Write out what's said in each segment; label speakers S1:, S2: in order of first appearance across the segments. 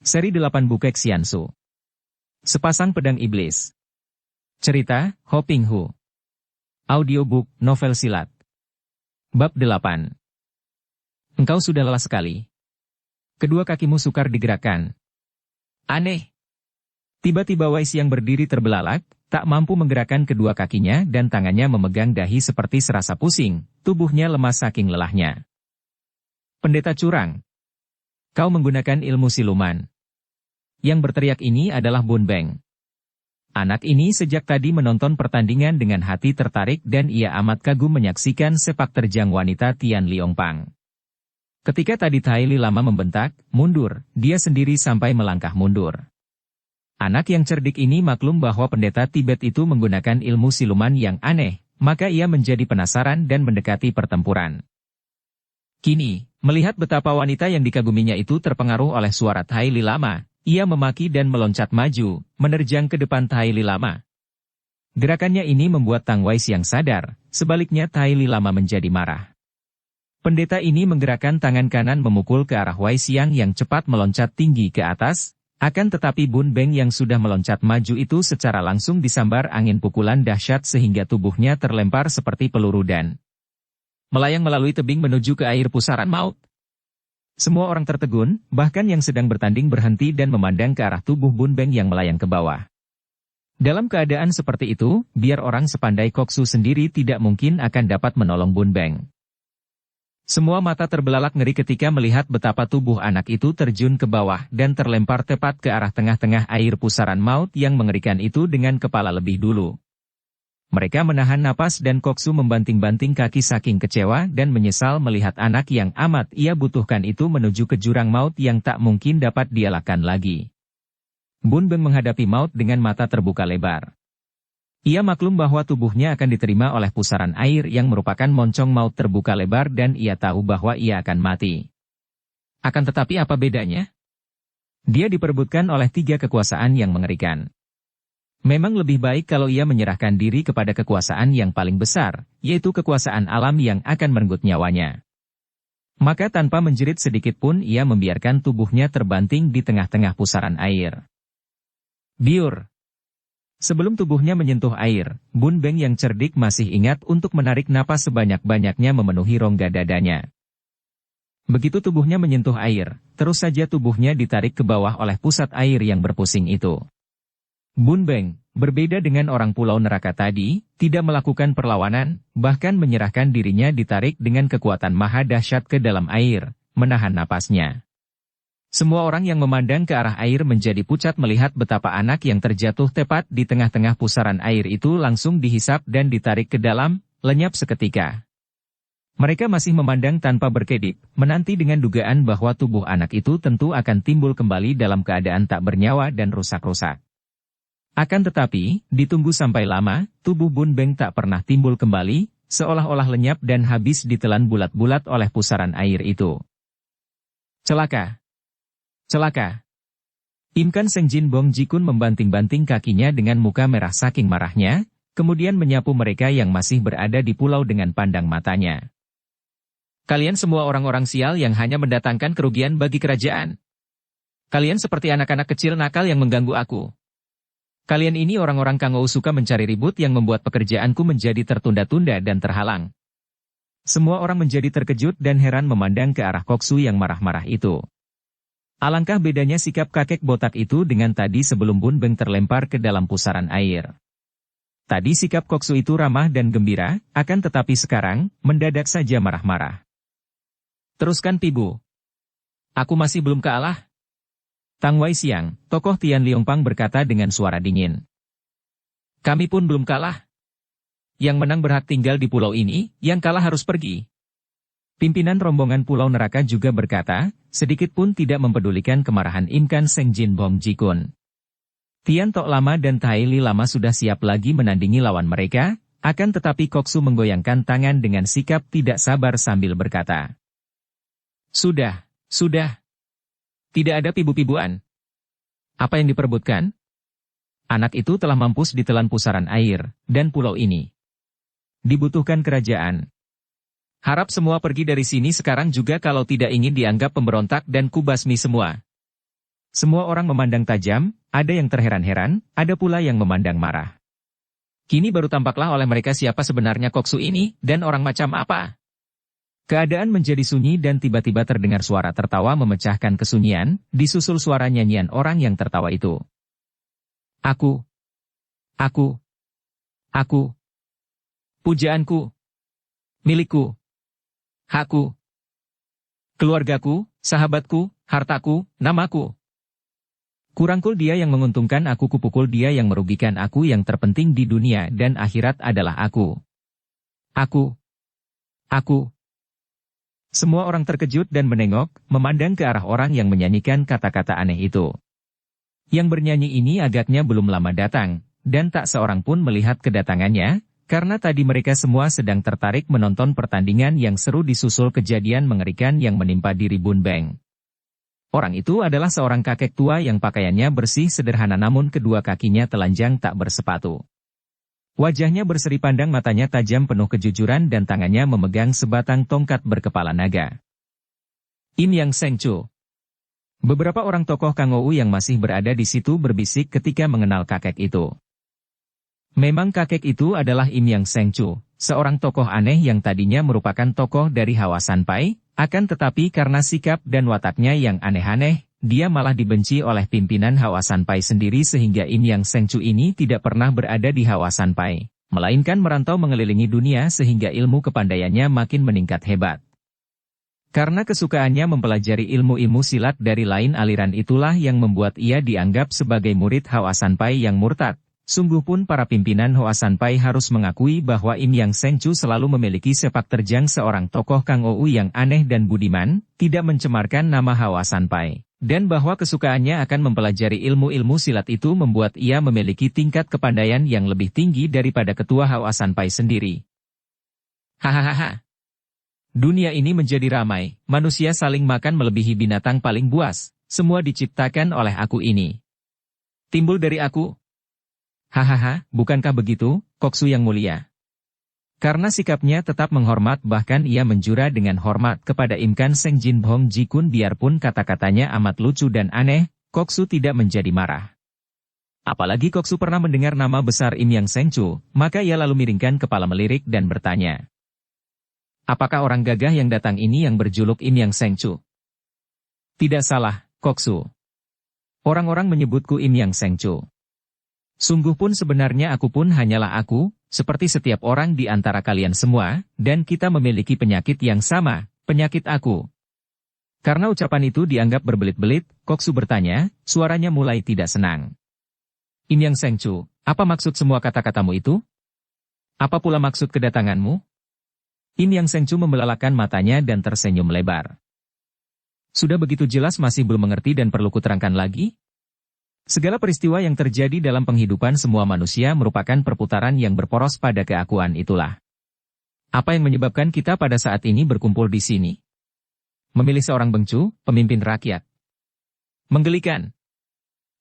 S1: Seri 8 Bukek Xiansu. Sepasang Pedang Iblis. Cerita, Ho Ping Hu. Audiobook, novel silat. Bab 8. Engkau sudah lelah sekali. Kedua kakimu sukar digerakkan. Aneh. Tiba-tiba Wais yang berdiri terbelalak, tak mampu menggerakkan kedua kakinya dan tangannya memegang dahi seperti serasa pusing, tubuhnya lemas saking lelahnya. Pendeta curang. Kau menggunakan ilmu siluman. Yang berteriak ini adalah Bun Beng. Anak ini sejak tadi menonton pertandingan dengan hati tertarik dan ia amat kagum menyaksikan sepak terjang wanita Tian Liongpang. Ketika tadi Tai Li Lama membentak, mundur, dia sendiri sampai melangkah mundur. Anak yang cerdik ini maklum bahwa pendeta Tibet itu menggunakan ilmu siluman yang aneh, maka ia menjadi penasaran dan mendekati pertempuran. Kini, melihat betapa wanita yang dikaguminya itu terpengaruh oleh suara Tai Li Lama, ia memaki dan meloncat maju, menerjang ke depan Tai Li Lama. Gerakannya ini membuat Tang Wais yang sadar, sebaliknya Tai Li Lama menjadi marah. Pendeta ini menggerakkan tangan kanan memukul ke arah Wais yang cepat meloncat tinggi ke atas, akan tetapi Bun Beng yang sudah meloncat maju itu secara langsung disambar angin pukulan dahsyat sehingga tubuhnya terlempar seperti peluru dan melayang melalui tebing menuju ke air pusaran maut. Semua orang tertegun, bahkan yang sedang bertanding berhenti dan memandang ke arah tubuh Bun Beng yang melayang ke bawah. Dalam keadaan seperti itu, biar orang sepandai Koksu sendiri tidak mungkin akan dapat menolong Bun Beng. Semua mata terbelalak ngeri ketika melihat betapa tubuh anak itu terjun ke bawah dan terlempar tepat ke arah tengah-tengah air pusaran maut yang mengerikan itu dengan kepala lebih dulu. Mereka menahan napas dan Koksu membanting-banting kaki saking kecewa dan menyesal melihat anak yang amat ia butuhkan itu menuju ke jurang maut yang tak mungkin dapat dielakkan lagi. Bun Beng menghadapi maut dengan mata terbuka lebar. Ia maklum bahwa tubuhnya akan diterima oleh pusaran air yang merupakan moncong maut terbuka lebar dan ia tahu bahwa ia akan mati. Akan tetapi apa bedanya? Dia diperebutkan oleh 3 kekuasaan yang mengerikan. Memang lebih baik kalau ia menyerahkan diri kepada kekuasaan yang paling besar, yaitu kekuasaan alam yang akan merenggut nyawanya. Maka tanpa menjerit sedikit pun ia membiarkan tubuhnya terbanting di tengah-tengah pusaran air. Biur. Sebelum tubuhnya menyentuh air, Bun Beng yang cerdik masih ingat untuk menarik napas sebanyak-banyaknya memenuhi rongga dadanya. Begitu tubuhnya menyentuh air, terus saja tubuhnya ditarik ke bawah oleh pusat air yang berpusing itu. Bun Beng, berbeda dengan orang pulau neraka tadi, tidak melakukan perlawanan, bahkan menyerahkan dirinya ditarik dengan kekuatan maha dahsyat ke dalam air, menahan napasnya. Semua orang yang memandang ke arah air menjadi pucat melihat betapa anak yang terjatuh tepat di tengah-tengah pusaran air itu langsung dihisap dan ditarik ke dalam, lenyap seketika. Mereka masih memandang tanpa berkedip, menanti dengan dugaan bahwa tubuh anak itu tentu akan timbul kembali dalam keadaan tak bernyawa dan rusak-rusak. Akan tetapi, ditunggu sampai lama, tubuh Bun Beng tak pernah timbul kembali, seolah-olah lenyap dan habis ditelan bulat-bulat oleh pusaran air itu. Celaka! Celaka! Im Kan Seng Jin Bong Jikun membanting-banting kakinya dengan muka merah saking marahnya, kemudian menyapu mereka yang masih berada di pulau dengan pandang matanya. Kalian semua orang-orang sial yang hanya mendatangkan kerugian bagi kerajaan. Kalian seperti anak-anak kecil nakal yang mengganggu aku. Kalian ini orang-orang Kangou suka mencari ribut yang membuat pekerjaanku menjadi tertunda-tunda dan terhalang. Semua orang menjadi terkejut dan heran memandang ke arah Koksu yang marah-marah itu. Alangkah bedanya sikap kakek botak itu dengan tadi sebelum Bun Beng terlempar ke dalam pusaran air. Tadi sikap Koksu itu ramah dan gembira, akan tetapi sekarang, mendadak saja marah-marah. Teruskan Pibu. Aku masih belum kalah. Tang Wai Siang, tokoh Tian Liongpang berkata dengan suara dingin. Kami pun belum kalah. Yang menang berhak tinggal di pulau ini, yang kalah harus pergi. Pimpinan rombongan pulau neraka juga berkata, sedikit pun tidak mempedulikan kemarahan Im Kan Seng Jin Bong Jikun. Tian Tok Lama dan Tai Li Lama sudah siap lagi menandingi lawan mereka, akan tetapi Koksu menggoyangkan tangan dengan sikap tidak sabar sambil berkata. Sudah. Tidak ada pibu-pibuan. Apa yang diperebutkan? Anak itu telah mampus ditelan pusaran air, dan pulau ini dibutuhkan kerajaan. Harap semua pergi dari sini sekarang juga kalau tidak ingin dianggap pemberontak dan kubasmi semua. Semua orang memandang tajam, ada yang terheran-heran, ada pula yang memandang marah. Kini baru tampaklah oleh mereka siapa sebenarnya Koksu ini, dan orang macam apa. Keadaan menjadi sunyi dan tiba-tiba terdengar suara tertawa memecahkan kesunyian, disusul suara nyanyian orang yang tertawa itu. Aku. Aku. Aku. Pujaanku. Milikku. Hakku. Keluargaku, sahabatku, hartaku, namaku. Kurangkul dia yang menguntungkan aku, kupukul dia yang merugikan aku, yang terpenting di dunia dan akhirat adalah aku. Aku. Aku. Semua orang terkejut dan menengok, memandang ke arah orang yang menyanyikan kata-kata aneh itu. Yang bernyanyi ini agaknya belum lama datang, dan tak seorang pun melihat kedatangannya, karena tadi mereka semua sedang tertarik menonton pertandingan yang seru disusul kejadian mengerikan yang menimpa diri Bun Beng. Orang itu adalah seorang kakek tua yang pakaiannya bersih sederhana namun kedua kakinya telanjang tak bersepatu. Wajahnya berseri pandang, matanya tajam penuh kejujuran dan tangannya memegang sebatang tongkat berkepala naga. Im Yang Seng Chu. Beberapa orang tokoh Kang Ou yang masih berada di situ berbisik ketika mengenal kakek itu. Memang kakek itu adalah Im Yang Seng Chu, seorang tokoh aneh yang tadinya merupakan tokoh dari Hawa Sanpai, akan tetapi karena sikap dan wataknya yang aneh-aneh, dia malah dibenci oleh pimpinan Hawa Sanpai sendiri sehingga Im Yang Seng Chu ini tidak pernah berada di Hawa Sanpai, melainkan merantau mengelilingi dunia sehingga ilmu kepandaiannya makin meningkat hebat. Karena kesukaannya mempelajari ilmu-ilmu silat dari lain aliran itulah yang membuat ia dianggap sebagai murid Hawa Sanpai yang murtad. Sungguh pun para pimpinan Hoa Sanpai harus mengakui bahwa Im Yang Seng Chu selalu memiliki sepak terjang seorang tokoh Kang Ou yang aneh dan budiman, tidak mencemarkan nama Hoa Sanpai, dan bahwa kesukaannya akan mempelajari ilmu-ilmu silat itu membuat ia memiliki tingkat kepandaian yang lebih tinggi daripada ketua Hoa Sanpai sendiri. Hahaha. Dunia ini menjadi ramai, manusia saling makan melebihi binatang paling buas, semua diciptakan oleh aku ini. Timbul dari aku. Hahaha, bukankah begitu, Koksu yang mulia? Karena sikapnya tetap menghormat bahkan ia menjura dengan hormat kepada Im Kan Seng Jin Bong Ji Kun biarpun kata-katanya amat lucu dan aneh, Koksu tidak menjadi marah. Apalagi Koksu pernah mendengar nama besar Im Yang Seng Chu, maka ia lalu miringkan kepala melirik dan bertanya. Apakah orang gagah yang datang ini yang berjuluk Im Yang Seng Chu? Tidak salah, Koksu. Orang-orang menyebutku Im Yang Seng Chu. Sungguh pun sebenarnya aku pun hanyalah aku, seperti setiap orang di antara kalian semua, dan kita memiliki penyakit yang sama, penyakit aku. Karena ucapan itu dianggap berbelit-belit, Koksu bertanya, suaranya mulai tidak senang. Im Yang Seng Chu, apa maksud semua kata-katamu itu? Apa pula maksud kedatanganmu? Im Yang Seng Chu membelalakan matanya dan tersenyum lebar. Sudah begitu jelas masih belum mengerti dan perlu kuterangkan lagi? Segala peristiwa yang terjadi dalam penghidupan semua manusia merupakan perputaran yang berporos pada keakuan itulah. Apa yang menyebabkan kita pada saat ini berkumpul di sini? Memilih seorang bengcu, pemimpin rakyat. Menggelikan.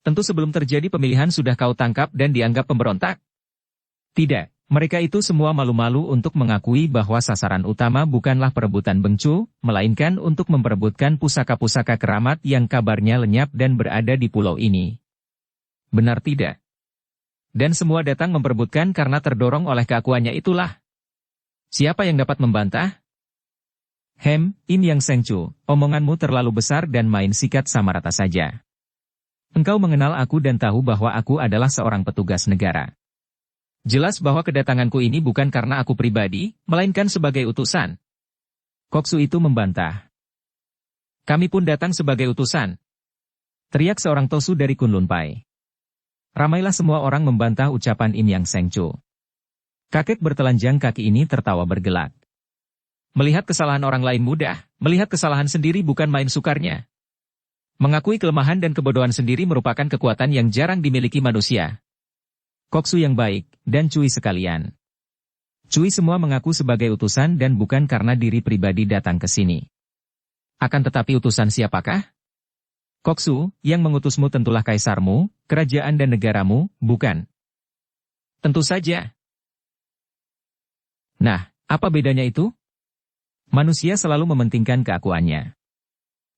S1: Tentu sebelum terjadi pemilihan sudah kau tangkap dan dianggap pemberontak? Tidak, mereka itu semua malu-malu untuk mengakui bahwa sasaran utama bukanlah perebutan bengcu, melainkan untuk memperebutkan pusaka-pusaka keramat yang kabarnya lenyap dan berada di pulau ini. Benar tidak? Dan semua datang memperebutkan karena terdorong oleh keakuannya itulah. Siapa yang dapat membantah? Im Yang Seng Chu, omonganmu terlalu besar dan main sikat sama rata saja. Engkau mengenal aku dan tahu bahwa aku adalah seorang petugas negara. Jelas bahwa kedatanganku ini bukan karena aku pribadi, melainkan sebagai utusan. Koksu itu membantah. Kami pun datang sebagai utusan. Teriak seorang tosu dari Kunlun Pai. Ramailah semua orang membantah ucapan Im Yang Seng Chu. Kakek bertelanjang kaki ini tertawa bergelak. Melihat kesalahan orang lain mudah, melihat kesalahan sendiri bukan main sukarnya. Mengakui kelemahan dan kebodohan sendiri merupakan kekuatan yang jarang dimiliki manusia. Koksu yang baik, dan Cui sekalian. Cui semua mengaku sebagai utusan dan bukan karena diri pribadi datang ke sini. Akan tetapi utusan siapakah? Koksu, yang mengutusmu tentulah kaisarmu, kerajaan dan negaramu, bukan? Tentu saja. Nah, apa bedanya itu? Manusia selalu mementingkan keakuannya.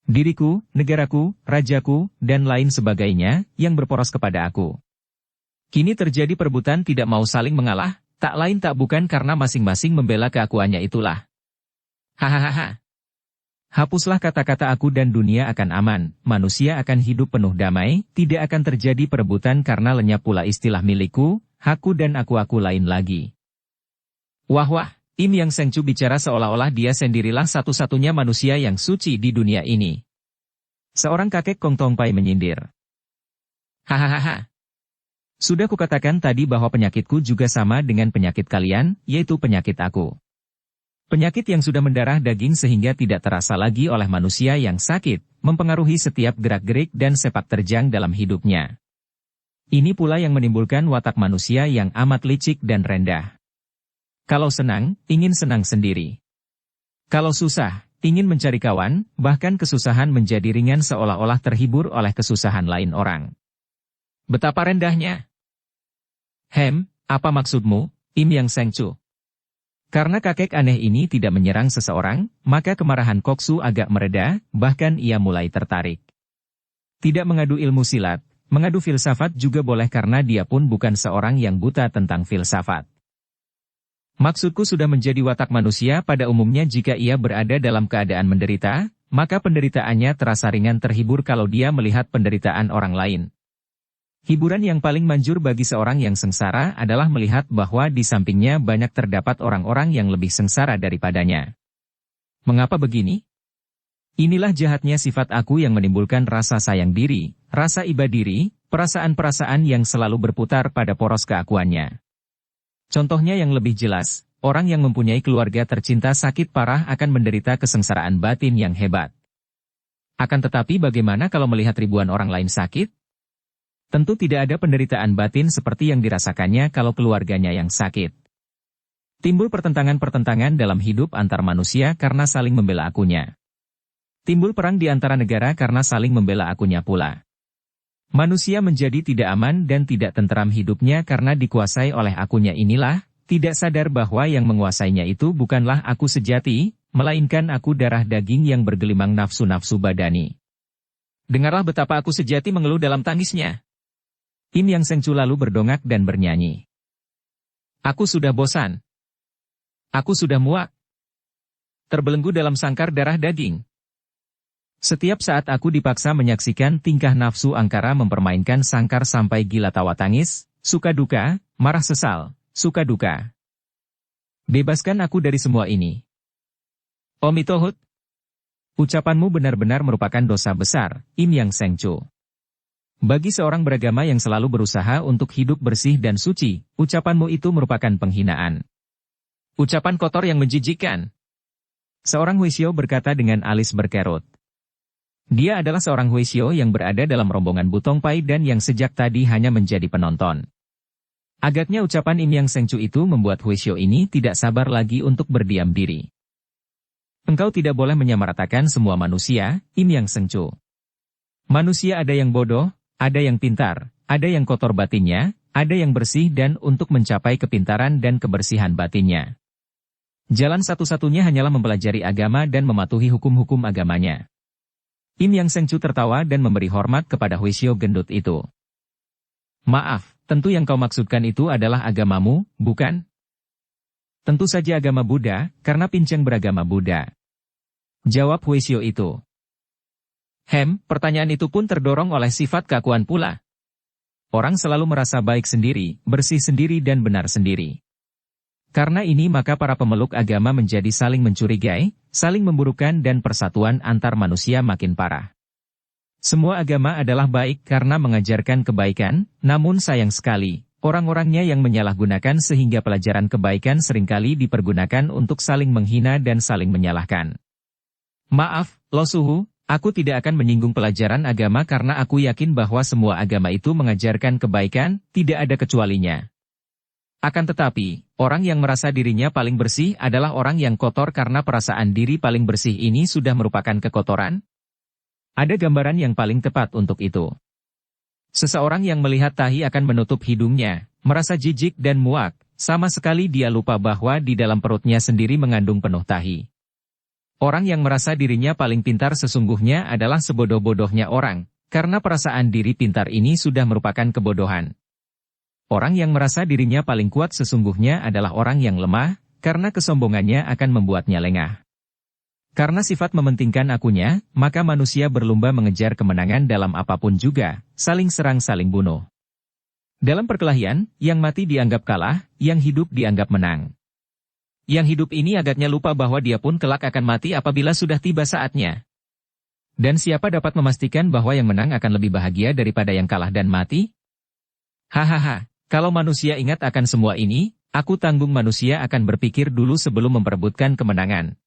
S1: diriku, negaraku, rajaku, dan lain sebagainya, yang berporos kepada aku. Kini terjadi perebutan tidak mau saling mengalah, tak lain tak bukan karena masing-masing membela keakuannya itulah. Hahaha. Hapuslah kata-kata aku dan dunia akan aman, manusia akan hidup penuh damai, tidak akan terjadi perebutan karena lenyap pula istilah milikku, hakku dan aku lain lagi. Wah, Im Yang Sengcu bicara seolah-olah dia sendirilah satu-satunya manusia yang suci di dunia ini. Seorang kakek Kong Tong Pai menyindir. Hahaha. Sudah kukatakan tadi bahwa penyakitku juga sama dengan penyakit kalian, yaitu penyakit aku. Penyakit yang sudah mendarah daging sehingga tidak terasa lagi oleh manusia yang sakit, mempengaruhi setiap gerak-gerik dan sepak terjang dalam hidupnya. Ini pula yang menimbulkan watak manusia yang amat licik dan rendah. Kalau senang, ingin senang sendiri. Kalau susah, ingin mencari kawan, bahkan kesusahan menjadi ringan seolah-olah terhibur oleh kesusahan lain orang. Betapa rendahnya. Apa maksudmu, Im Yang Sengcu? Karena kakek aneh ini tidak menyerang seseorang, maka kemarahan Koksu agak mereda, bahkan ia mulai tertarik. Tidak mengadu ilmu silat, mengadu filsafat juga boleh karena dia pun bukan seorang yang buta tentang filsafat. Maksudku sudah menjadi watak manusia pada umumnya jika ia berada dalam keadaan menderita, maka penderitaannya terasa ringan terhibur kalau dia melihat penderitaan orang lain. Hiburan yang paling manjur bagi seorang yang sengsara adalah melihat bahwa di sampingnya banyak terdapat orang-orang yang lebih sengsara daripadanya. Mengapa begini? Inilah jahatnya sifat aku yang menimbulkan rasa sayang diri, rasa iba diri, perasaan-perasaan yang selalu berputar pada poros keakuannya. Contohnya yang lebih jelas, orang yang mempunyai keluarga tercinta sakit parah akan menderita kesengsaraan batin yang hebat. Akan tetapi bagaimana kalau melihat ribuan orang lain sakit? Tentu tidak ada penderitaan batin seperti yang dirasakannya kalau keluarganya yang sakit. Timbul pertentangan-pertentangan dalam hidup antar manusia karena saling membela akunya. Timbul perang di antara negara karena saling membela akunya pula. Manusia menjadi tidak aman dan tidak tenteram hidupnya karena dikuasai oleh akunya inilah, tidak sadar bahwa yang menguasainya itu bukanlah aku sejati, melainkan aku darah daging yang bergelimang nafsu-nafsu badani. Dengarlah betapa aku sejati mengeluh dalam tangisnya. Im Yang Sengcu lalu berdongak dan bernyanyi. Aku sudah bosan. Aku sudah muak. Terbelenggu dalam sangkar darah daging. Setiap saat aku dipaksa menyaksikan tingkah nafsu angkara mempermainkan sangkar sampai gila tawa tangis, suka duka, marah sesal, suka duka. Bebaskan aku dari semua ini. Omitohut. Ucapanmu benar-benar merupakan dosa besar, Im Yang Sengcu. Bagi seorang beragama yang selalu berusaha untuk hidup bersih dan suci, ucapanmu itu merupakan penghinaan. Ucapan kotor yang menjijikkan. Seorang Huisyo berkata dengan alis berkerut. Dia adalah seorang Huisyo yang berada dalam rombongan Butong Pai dan yang sejak tadi hanya menjadi penonton. Agaknya ucapan Im Yang Sengcu itu membuat Huisyo ini tidak sabar lagi untuk berdiam diri. Engkau tidak boleh menyamaratakan semua manusia, Im Yang Sengcu. Manusia ada yang bodoh, ada yang pintar, ada yang kotor batinnya, ada yang bersih dan untuk mencapai kepintaran dan kebersihan batinnya. Jalan satu-satunya hanyalah mempelajari agama dan mematuhi hukum-hukum agamanya. Im Yang Sengcu tertawa dan memberi hormat kepada Huisyo gendut itu. Maaf, tentu yang kau maksudkan itu adalah agamamu, bukan? Tentu saja agama Buddha, karena pincang beragama Buddha. Jawab Huisyo itu. Pertanyaan itu pun terdorong oleh sifat keakuan pula. Orang selalu merasa baik sendiri, bersih sendiri dan benar sendiri. Karena ini maka para pemeluk agama menjadi saling mencurigai, saling memburukan dan persatuan antar manusia makin parah. Semua agama adalah baik karena mengajarkan kebaikan, namun sayang sekali, orang-orangnya yang menyalahgunakan sehingga pelajaran kebaikan seringkali dipergunakan untuk saling menghina dan saling menyalahkan. Maaf, Lo Suhu. Aku tidak akan menyinggung pelajaran agama karena aku yakin bahwa semua agama itu mengajarkan kebaikan, tidak ada kecualinya. Akan tetapi, orang yang merasa dirinya paling bersih adalah orang yang kotor karena perasaan diri paling bersih ini sudah merupakan kekotoran. Ada gambaran yang paling tepat untuk itu. Seseorang yang melihat tahi akan menutup hidungnya, merasa jijik dan muak, sama sekali dia lupa bahwa di dalam perutnya sendiri mengandung penuh tahi. Orang yang merasa dirinya paling pintar sesungguhnya adalah sebodoh-bodohnya orang, karena perasaan diri pintar ini sudah merupakan kebodohan. Orang yang merasa dirinya paling kuat sesungguhnya adalah orang yang lemah, karena kesombongannya akan membuatnya lengah. Karena sifat mementingkan akunya, maka manusia berlomba mengejar kemenangan dalam apapun juga, saling serang saling bunuh. Dalam perkelahian, yang mati dianggap kalah, yang hidup dianggap menang. Yang hidup ini agaknya lupa bahwa dia pun kelak akan mati apabila sudah tiba saatnya. Dan siapa dapat memastikan bahwa yang menang akan lebih bahagia daripada yang kalah dan mati? Hahaha, kalau manusia ingat akan semua ini, aku tanggung manusia akan berpikir dulu sebelum memperebutkan kemenangan.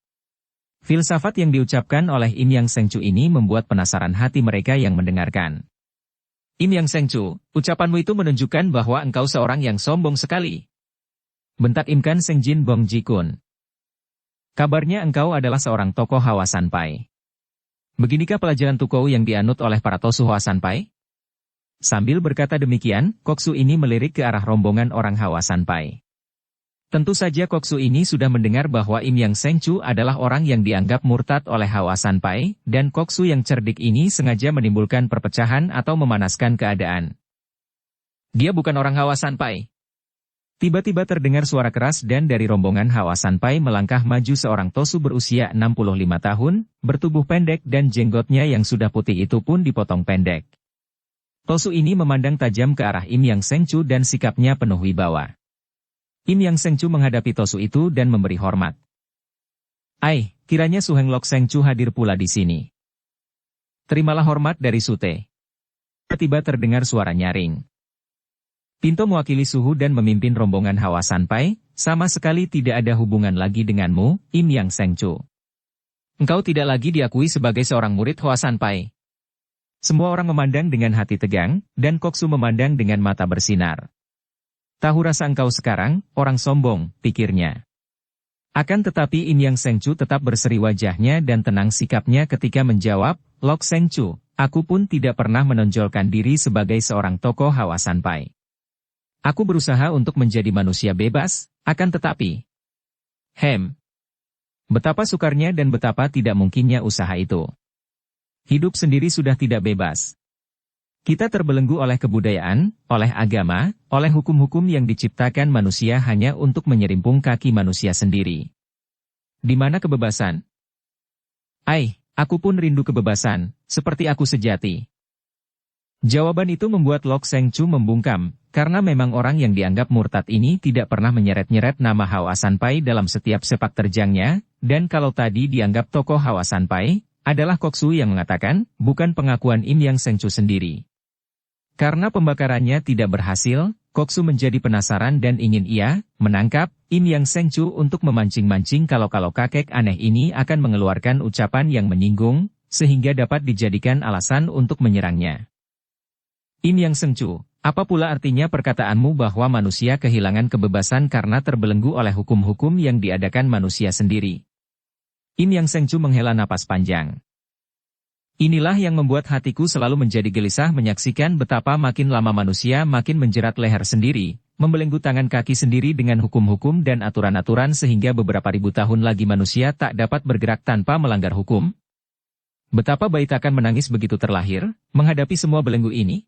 S1: Filsafat yang diucapkan oleh Im Yang Sengcu ini membuat penasaran hati mereka yang mendengarkan. Im Yang Sengcu, ucapanmu itu menunjukkan bahwa engkau seorang yang sombong sekali. Bentak Imkan Sengjin Bong Jikun. Kabarnya engkau adalah seorang tokoh Hawa Sanpai. Beginikah pelajaran Tukou yang dianut oleh para tosu Hawa Sanpai? Sambil berkata demikian, Koksu ini melirik ke arah rombongan orang Hawa Sanpai. Tentu saja Koksu ini sudah mendengar bahwa Im Yang Sengcu adalah orang yang dianggap murtad oleh Hawa Sanpai, dan Koksu yang cerdik ini sengaja menimbulkan perpecahan atau memanaskan keadaan. Dia bukan orang Hawa Sanpai. Tiba-tiba terdengar suara keras dan dari rombongan Hawa Sanpai melangkah maju seorang tosu berusia 65 tahun, bertubuh pendek dan jenggotnya yang sudah putih itu pun dipotong pendek. Tosu ini memandang tajam ke arah Im Yang Sengcu dan sikapnya penuh wibawa. Im Yang Sengcu menghadapi tosu itu dan memberi hormat. Kiranya Su Heng Lok Sengcu hadir pula di sini. Terimalah hormat dari Sute. Tiba-tiba terdengar suara nyaring. Pinto mewakili suhu dan memimpin rombongan Hawa Sanpai, sama sekali tidak ada hubungan lagi denganmu, Im Yang Sengcu. Engkau tidak lagi diakui sebagai seorang murid Hawa Sanpai. Semua orang memandang dengan hati tegang, dan Koksu memandang dengan mata bersinar. Tahu rasa engkau sekarang, orang sombong, pikirnya. Akan tetapi Im Yang Sengcu tetap berseri wajahnya dan tenang sikapnya ketika menjawab, Lok Sengcu, aku pun tidak pernah menonjolkan diri sebagai seorang tokoh Hawa Sanpai. Aku berusaha untuk menjadi manusia bebas, akan tetapi. Betapa sukarnya dan betapa tidak mungkinnya usaha itu. Hidup sendiri sudah tidak bebas. Kita terbelenggu oleh kebudayaan, oleh agama, oleh hukum-hukum yang diciptakan manusia hanya untuk menyerimpung kaki manusia sendiri. Di mana kebebasan? Aku pun rindu kebebasan, seperti aku sejati. Jawaban itu membuat Lok Sengcu membungkam, karena memang orang yang dianggap murtad ini tidak pernah menyeret-nyeret nama Hawa Sanpai dalam setiap sepak terjangnya, dan kalau tadi dianggap tokoh Hawa Sanpai, adalah Koksu yang mengatakan, bukan pengakuan Im Yang Sengcu sendiri. Karena pembakarannya tidak berhasil, Koksu menjadi penasaran dan ingin menangkap Im Yang Sengcu untuk memancing-mancing kalau kakek aneh ini akan mengeluarkan ucapan yang menyinggung, sehingga dapat dijadikan alasan untuk menyerangnya. Im Yang Sengcu, apa pula artinya perkataanmu bahwa manusia kehilangan kebebasan karena terbelenggu oleh hukum-hukum yang diadakan manusia sendiri? Im Yang Sengcu menghela napas panjang. Inilah yang membuat hatiku selalu menjadi gelisah menyaksikan betapa makin lama manusia makin menjerat leher sendiri, membelenggu tangan kaki sendiri dengan hukum-hukum dan aturan-aturan sehingga beberapa ribu tahun lagi manusia tak dapat bergerak tanpa melanggar hukum. Betapa bayi akan menangis begitu terlahir, menghadapi semua belenggu ini.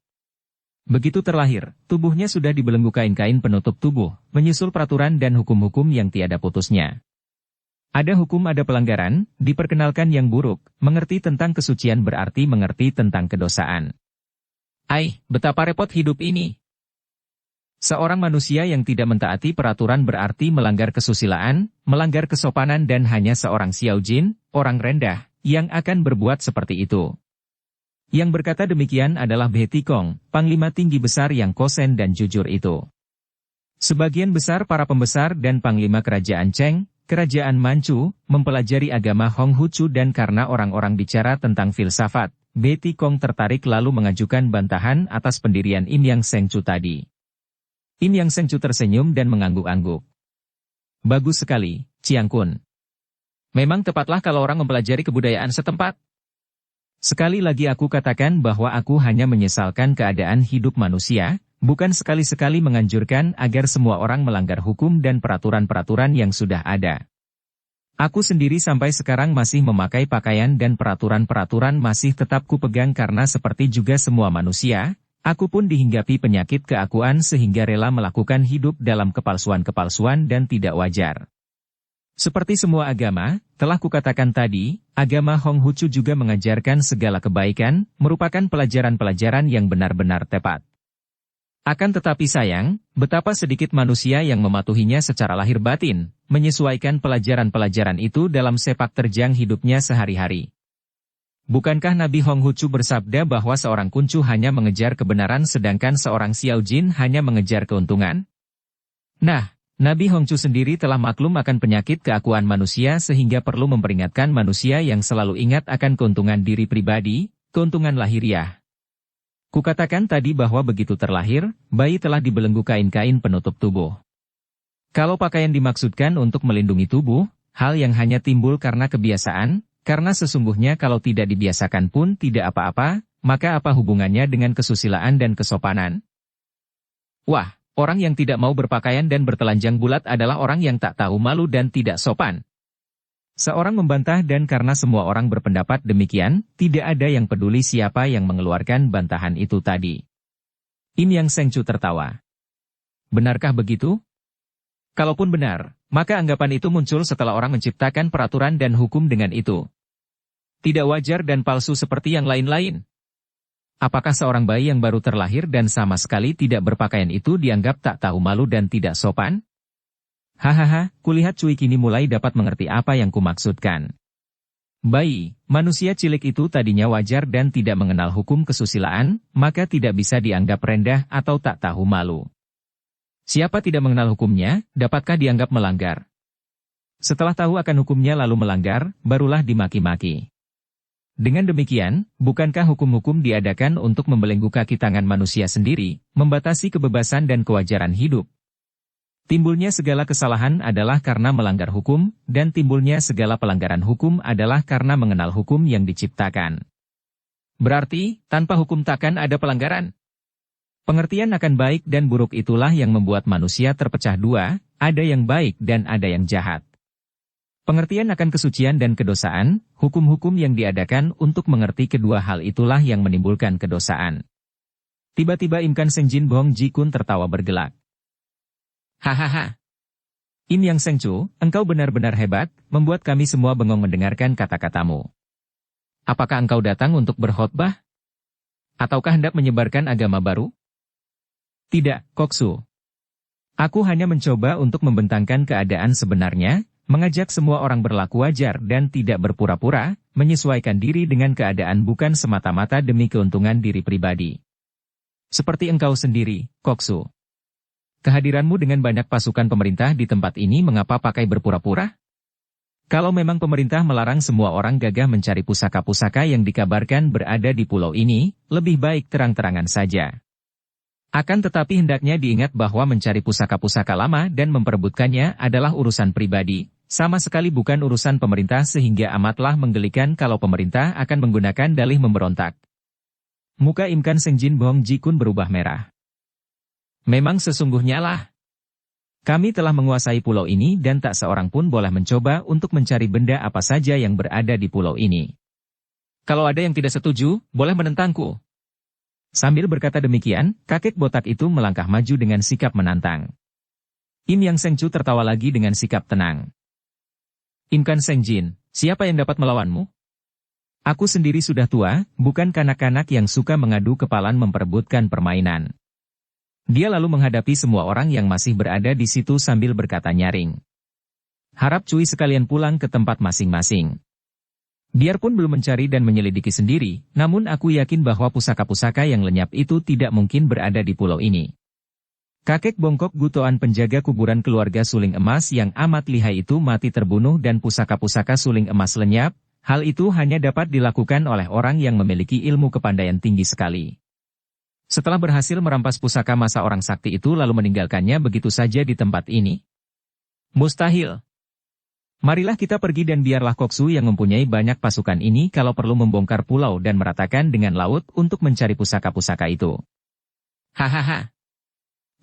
S1: Begitu terlahir, tubuhnya sudah dibelenggu kain-kain penutup tubuh, menyusul peraturan dan hukum-hukum yang tiada putusnya. Ada hukum ada pelanggaran, diperkenalkan yang buruk, mengerti tentang kesucian berarti mengerti tentang kedosaan. Betapa repot hidup ini. Seorang manusia yang tidak mentaati peraturan berarti melanggar kesusilaan, melanggar kesopanan dan hanya seorang xiaojin, orang rendah, yang akan berbuat seperti itu. Yang berkata demikian adalah Beti Kong, panglima tinggi besar yang kosen dan jujur itu. Sebagian besar para pembesar dan panglima kerajaan Cheng, Kerajaan Manchu, mempelajari agama Honghucu dan karena orang-orang bicara tentang filsafat, Beti Kong tertarik lalu mengajukan bantahan atas pendirian Im Yang Sengcu tadi. Im Yang Sengcu tersenyum dan mengangguk-angguk. Bagus sekali, Chiang Kun. Memang tepatlah kalau orang mempelajari kebudayaan setempat. Sekali lagi aku katakan bahwa aku hanya menyesalkan keadaan hidup manusia, bukan sekali-sekali menganjurkan agar semua orang melanggar hukum dan peraturan-peraturan yang sudah ada. Aku sendiri sampai sekarang masih memakai pakaian dan peraturan-peraturan masih tetap kupegang karena seperti juga semua manusia, aku pun dihinggapi penyakit keakuan sehingga rela melakukan hidup dalam kepalsuan-kepalsuan dan tidak wajar. Seperti semua agama, telah kukatakan tadi, agama Honghucu juga mengajarkan segala kebaikan, merupakan pelajaran-pelajaran yang benar-benar tepat. Akan tetapi sayang, betapa sedikit manusia yang mematuhinya secara lahir batin, menyesuaikan pelajaran-pelajaran itu dalam sepak terjang hidupnya sehari-hari. Bukankah Nabi Honghucu bersabda bahwa seorang kuncu hanya mengejar kebenaran sedangkan seorang Xiao Jin hanya mengejar keuntungan? Nah, Nabi Honghucu sendiri telah maklum akan penyakit keakuan manusia sehingga perlu memperingatkan manusia yang selalu ingat akan keuntungan diri pribadi, keuntungan lahiriah. Kukatakan tadi bahwa begitu terlahir, bayi telah dibelenggu kain-kain penutup tubuh. Kalau pakaian dimaksudkan untuk melindungi tubuh, hal yang hanya timbul karena kebiasaan, karena sesungguhnya kalau tidak dibiasakan pun tidak apa-apa, maka apa hubungannya dengan kesusilaan dan kesopanan? Wah, orang yang tidak mau berpakaian dan bertelanjang bulat adalah orang yang tak tahu malu dan tidak sopan. Seorang membantah dan karena semua orang berpendapat demikian, tidak ada yang peduli siapa yang mengeluarkan bantahan itu tadi. Im Yang Sengcu tertawa. Benarkah begitu? Kalaupun benar, maka anggapan itu muncul setelah orang menciptakan peraturan dan hukum dengan itu. Tidak wajar dan palsu seperti yang lain-lain. Apakah seorang bayi yang baru terlahir dan sama sekali tidak berpakaian itu dianggap tak tahu malu dan tidak sopan? Hahaha, kulihat Cui kini mulai dapat mengerti apa yang kumaksudkan. Bayi, manusia cilik itu tadinya wajar dan tidak mengenal hukum kesusilaan, maka tidak bisa dianggap rendah atau tak tahu malu. Siapa tidak mengenal hukumnya, dapatkah dianggap melanggar? Setelah tahu akan hukumnya lalu melanggar, barulah dimaki-maki. Dengan demikian, bukankah hukum-hukum diadakan untuk membelenggu kaki tangan manusia sendiri, membatasi kebebasan dan kewajaran hidup? Timbulnya segala kesalahan adalah karena melanggar hukum, dan timbulnya segala pelanggaran hukum adalah karena mengenal hukum yang diciptakan. Berarti, tanpa hukum takkan ada pelanggaran. Pengertian akan baik dan buruk itulah yang membuat manusia terpecah dua, ada yang baik dan ada yang jahat. Pengertian akan kesucian dan kedosaan, hukum-hukum yang diadakan untuk mengerti kedua hal itulah yang menimbulkan kedosaan. Tiba-tiba Im Kan Senjin Bong Ji Kun tertawa bergelak. Hahaha. Im Yang Sengcu, engkau benar-benar hebat, membuat kami semua bengong mendengarkan kata-katamu. Apakah engkau datang untuk berkhotbah? Ataukah hendak menyebarkan agama baru? Tidak, Koksu. Aku hanya mencoba untuk membentangkan keadaan sebenarnya, mengajak semua orang berlaku wajar dan tidak berpura-pura, menyesuaikan diri dengan keadaan bukan semata-mata demi keuntungan diri pribadi. Seperti engkau sendiri, Koksu. Kehadiranmu dengan banyak pasukan pemerintah di tempat ini mengapa pakai berpura-pura? Kalau memang pemerintah melarang semua orang gagah mencari pusaka-pusaka yang dikabarkan berada di pulau ini, lebih baik terang-terangan saja. Akan tetapi hendaknya diingat bahwa mencari pusaka-pusaka lama dan memperebutkannya adalah urusan pribadi, sama sekali bukan urusan pemerintah sehingga amatlah menggelikan kalau pemerintah akan menggunakan dalih memberontak. Muka Im Kan Senjin Bong Ji Kun berubah merah. Memang sesungguhnya lah. Kami telah menguasai pulau ini dan tak seorang pun boleh mencoba untuk mencari benda apa saja yang berada di pulau ini. Kalau ada yang tidak setuju, boleh menentangku. Sambil berkata demikian, kakek botak itu melangkah maju dengan sikap menantang. Im Yang Sengcu tertawa lagi dengan sikap tenang. Im Kan Senjin, siapa yang dapat melawanmu? Aku sendiri sudah tua, bukan kanak-kanak yang suka mengadu kepalan memperebutkan permainan. Dia lalu menghadapi semua orang yang masih berada di situ sambil berkata nyaring. Harap Cui sekalian pulang ke tempat masing-masing. Biarpun belum mencari dan menyelidiki sendiri, namun aku yakin bahwa pusaka-pusaka yang lenyap itu tidak mungkin berada di pulau ini. Kakek bongkok Gutoan penjaga kuburan keluarga suling emas yang amat lihai itu mati terbunuh dan pusaka-pusaka suling emas lenyap, hal itu hanya dapat dilakukan oleh orang yang memiliki ilmu kepandaian tinggi sekali. Setelah berhasil merampas pusaka masa orang sakti itu lalu meninggalkannya begitu saja di tempat ini? Mustahil. Marilah kita pergi dan biarlah Koksu yang mempunyai banyak pasukan ini kalau perlu membongkar pulau dan meratakan dengan laut untuk mencari pusaka-pusaka itu. Hahaha.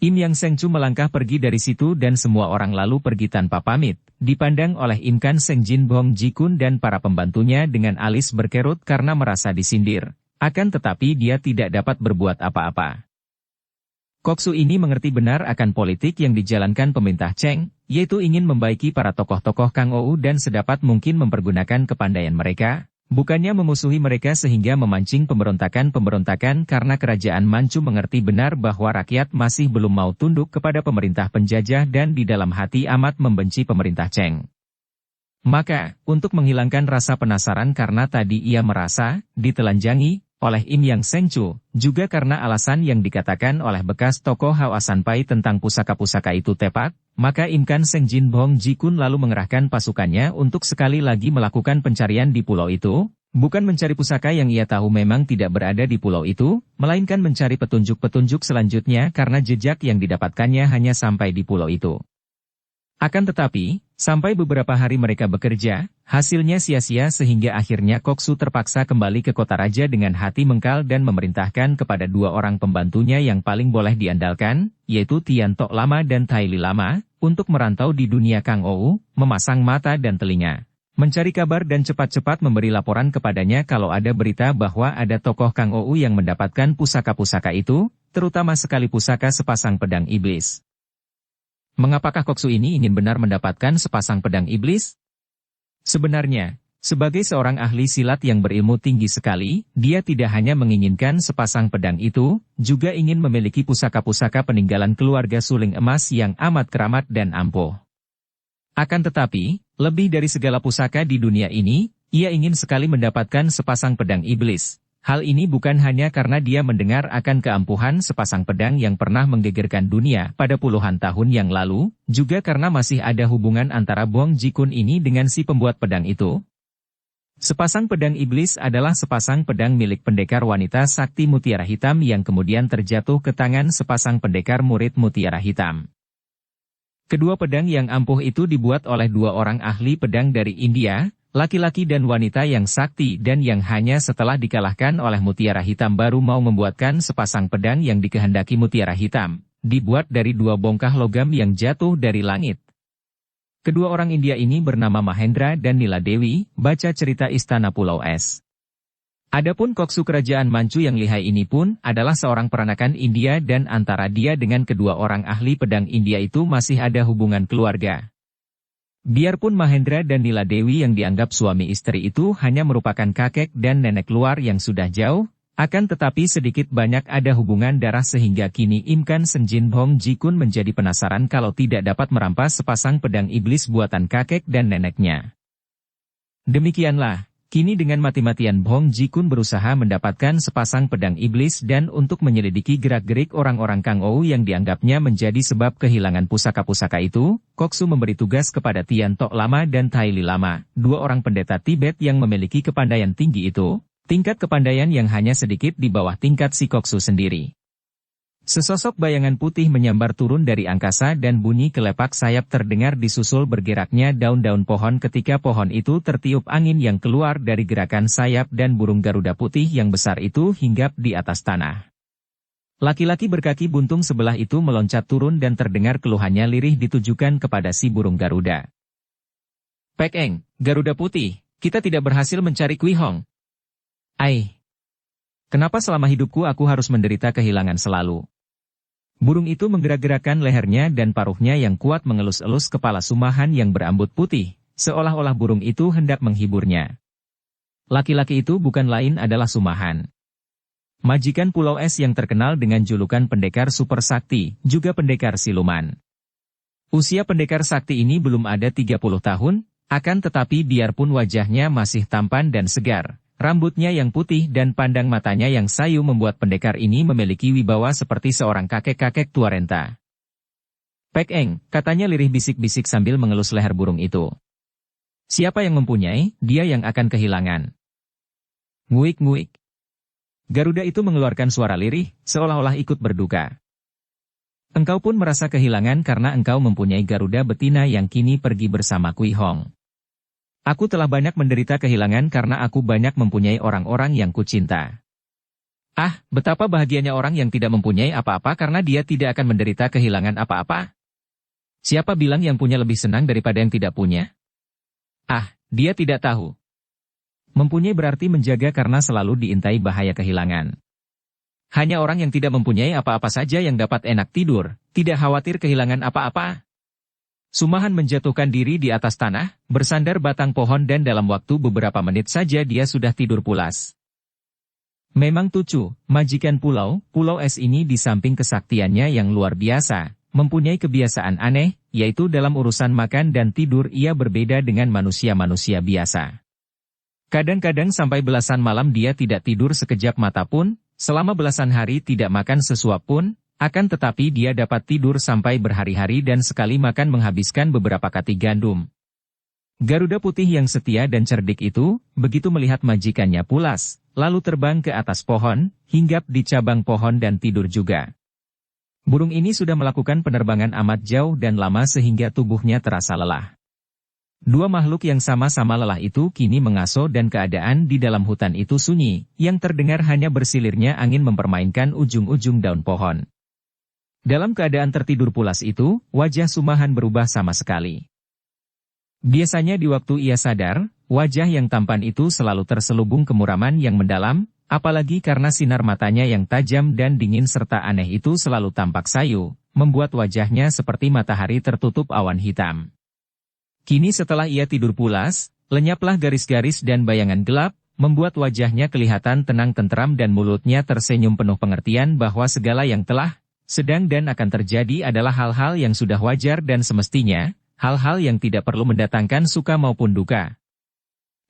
S1: Im Yang Sengcu melangkah pergi dari situ dan semua orang lalu pergi tanpa pamit, dipandang oleh Im Kan Seng Jin Bong Jikun dan para pembantunya dengan alis berkerut karena merasa disindir. Akan tetapi dia tidak dapat berbuat apa-apa. Koksu ini mengerti benar akan politik yang dijalankan pemerintah Cheng, yaitu ingin membaiki para tokoh-tokoh Kang Ou dan sedapat mungkin mempergunakan kepandaian mereka, bukannya memusuhi mereka sehingga memancing pemberontakan karena kerajaan Manchu mengerti benar bahwa rakyat masih belum mau tunduk kepada pemerintah penjajah dan di dalam hati amat membenci pemerintah Cheng. Maka, untuk menghilangkan rasa penasaran karena tadi ia merasa ditelanjangi oleh Im Yang Sengcu, juga karena alasan yang dikatakan oleh bekas tokoh Hwa Sanpai tentang pusaka-pusaka itu tepat, maka Im Kan Seng Jin Bong Jikun lalu mengerahkan pasukannya untuk sekali lagi melakukan pencarian di pulau itu, bukan mencari pusaka yang ia tahu memang tidak berada di pulau itu, melainkan mencari petunjuk-petunjuk selanjutnya karena jejak yang didapatkannya hanya sampai di pulau itu. Akan tetapi, sampai beberapa hari mereka bekerja, hasilnya sia-sia sehingga akhirnya Koksu terpaksa kembali ke kota raja dengan hati mengkal dan memerintahkan kepada dua orang pembantunya yang paling boleh diandalkan, yaitu Tian Tok Lama dan Tai Li Lama, untuk merantau di dunia Kang Ou, memasang mata dan telinga, mencari kabar dan cepat-cepat memberi laporan kepadanya kalau ada berita bahwa ada tokoh Kang Ou yang mendapatkan pusaka-pusaka itu, terutama sekali pusaka sepasang pedang iblis. Mengapakah Koksu ini ingin benar mendapatkan sepasang pedang iblis? Sebenarnya, sebagai seorang ahli silat yang berilmu tinggi sekali, dia tidak hanya menginginkan sepasang pedang itu, juga ingin memiliki pusaka-pusaka peninggalan keluarga suling emas yang amat keramat dan ampuh. Akan tetapi, lebih dari segala pusaka di dunia ini, ia ingin sekali mendapatkan sepasang pedang iblis. Hal ini bukan hanya karena dia mendengar akan keampuhan sepasang pedang yang pernah menggegerkan dunia pada puluhan tahun yang lalu, juga karena masih ada hubungan antara Bong Jikun ini dengan si pembuat pedang itu. Sepasang pedang iblis adalah sepasang pedang milik pendekar wanita sakti Mutiara Hitam yang kemudian terjatuh ke tangan sepasang pendekar murid Mutiara Hitam. Kedua pedang yang ampuh itu dibuat oleh dua orang ahli pedang dari India, laki-laki dan wanita yang sakti dan yang hanya setelah dikalahkan oleh Mutiara Hitam baru mau membuatkan sepasang pedang yang dikehendaki Mutiara Hitam, dibuat dari dua bongkah logam yang jatuh dari langit. Kedua orang India ini bernama Mahendra dan Nila Dewi, baca cerita Istana Pulau Es. Adapun Koksu kerajaan Manchu yang lihai ini pun adalah seorang peranakan India dan antara dia dengan kedua orang ahli pedang India itu masih ada hubungan keluarga. Biarpun Mahendra dan Nila Dewi yang dianggap suami istri itu hanya merupakan kakek dan nenek luar yang sudah jauh, akan tetapi sedikit banyak ada hubungan darah sehingga kini Im Kan Seng Jin Bong Jikun menjadi penasaran kalau tidak dapat merampas sepasang pedang iblis buatan kakek dan neneknya. Demikianlah, kini dengan mati-matian Bong Jikun berusaha mendapatkan sepasang pedang iblis dan untuk menyelidiki gerak-gerik orang-orang Kang Ou yang dianggapnya menjadi sebab kehilangan pusaka-pusaka itu, Koksu memberi tugas kepada Tian Tok Lama dan Tai Li Lama, dua orang pendeta Tibet yang memiliki kepandaian tinggi itu, tingkat kepandaian yang hanya sedikit di bawah tingkat si Koksu sendiri. Sesosok bayangan putih menyambar turun dari angkasa dan bunyi kelepak sayap terdengar disusul bergeraknya daun-daun pohon ketika pohon itu tertiup angin yang keluar dari gerakan sayap dan burung Garuda putih yang besar itu hinggap di atas tanah. Laki-laki berkaki buntung sebelah itu meloncat turun dan terdengar keluhannya lirih ditujukan kepada si burung Garuda. Pek Eng, Garuda putih, kita tidak berhasil mencari Kui Hong. Ai, kenapa selama hidupku aku harus menderita kehilangan selalu? Burung itu menggerak-gerakkan lehernya dan paruhnya yang kuat mengelus-elus kepala sumahan yang berambut putih, seolah-olah burung itu hendak menghiburnya. Laki-laki itu bukan lain adalah Sumahan. Majikan Pulau Es yang terkenal dengan julukan pendekar super sakti, juga pendekar siluman. Usia pendekar sakti ini belum ada 30 tahun, akan tetapi biarpun wajahnya masih tampan dan segar, rambutnya yang putih dan pandang matanya yang sayu membuat pendekar ini memiliki wibawa seperti seorang kakek-kakek tua renta. Pek Eng, katanya lirih bisik-bisik sambil mengelus leher burung itu. Siapa yang mempunyai, dia yang akan kehilangan. Nguik-nguik. Garuda itu mengeluarkan suara lirih, seolah-olah ikut berduka. Engkau pun merasa kehilangan karena engkau mempunyai Garuda betina yang kini pergi bersama Kui Hong. Aku telah banyak menderita kehilangan karena aku banyak mempunyai orang-orang yang kucinta. Ah, betapa bahagianya orang yang tidak mempunyai apa-apa karena dia tidak akan menderita kehilangan apa-apa. Siapa bilang yang punya lebih senang daripada yang tidak punya? Ah, dia tidak tahu. Mempunyai berarti menjaga karena selalu diintai bahaya kehilangan. Hanya orang yang tidak mempunyai apa-apa saja yang dapat enak tidur, tidak khawatir kehilangan apa-apa. Sumahan menjatuhkan diri di atas tanah, bersandar batang pohon dan dalam waktu beberapa menit saja dia sudah tidur pulas. Memang Tucu, majikan Pulau Es ini di samping kesaktiannya yang luar biasa, mempunyai kebiasaan aneh, yaitu dalam urusan makan dan tidur ia berbeda dengan manusia-manusia biasa. Kadang-kadang sampai belasan malam dia tidak tidur sekejap mata pun, selama belasan hari tidak makan sesuap pun, akan tetapi dia dapat tidur sampai berhari-hari dan sekali makan menghabiskan beberapa kati gandum. Garuda putih yang setia dan cerdik itu, begitu melihat majikannya pulas, lalu terbang ke atas pohon, hinggap di cabang pohon dan tidur juga. Burung ini sudah melakukan penerbangan amat jauh dan lama sehingga tubuhnya terasa lelah. Dua makhluk yang sama-sama lelah itu kini mengaso dan keadaan di dalam hutan itu sunyi, yang terdengar hanya bersilirnya angin mempermainkan ujung-ujung daun pohon. Dalam keadaan tertidur pulas itu, wajah Sumahan berubah sama sekali. Biasanya di waktu ia sadar, wajah yang tampan itu selalu terselubung kemuraman yang mendalam, apalagi karena sinar matanya yang tajam dan dingin serta aneh itu selalu tampak sayu, membuat wajahnya seperti matahari tertutup awan hitam. Kini setelah ia tidur pulas, lenyaplah garis-garis dan bayangan gelap, membuat wajahnya kelihatan tenang tentram dan mulutnya tersenyum penuh pengertian bahwa segala yang telah, sedang dan akan terjadi adalah hal-hal yang sudah wajar dan semestinya, hal-hal yang tidak perlu mendatangkan suka maupun duka.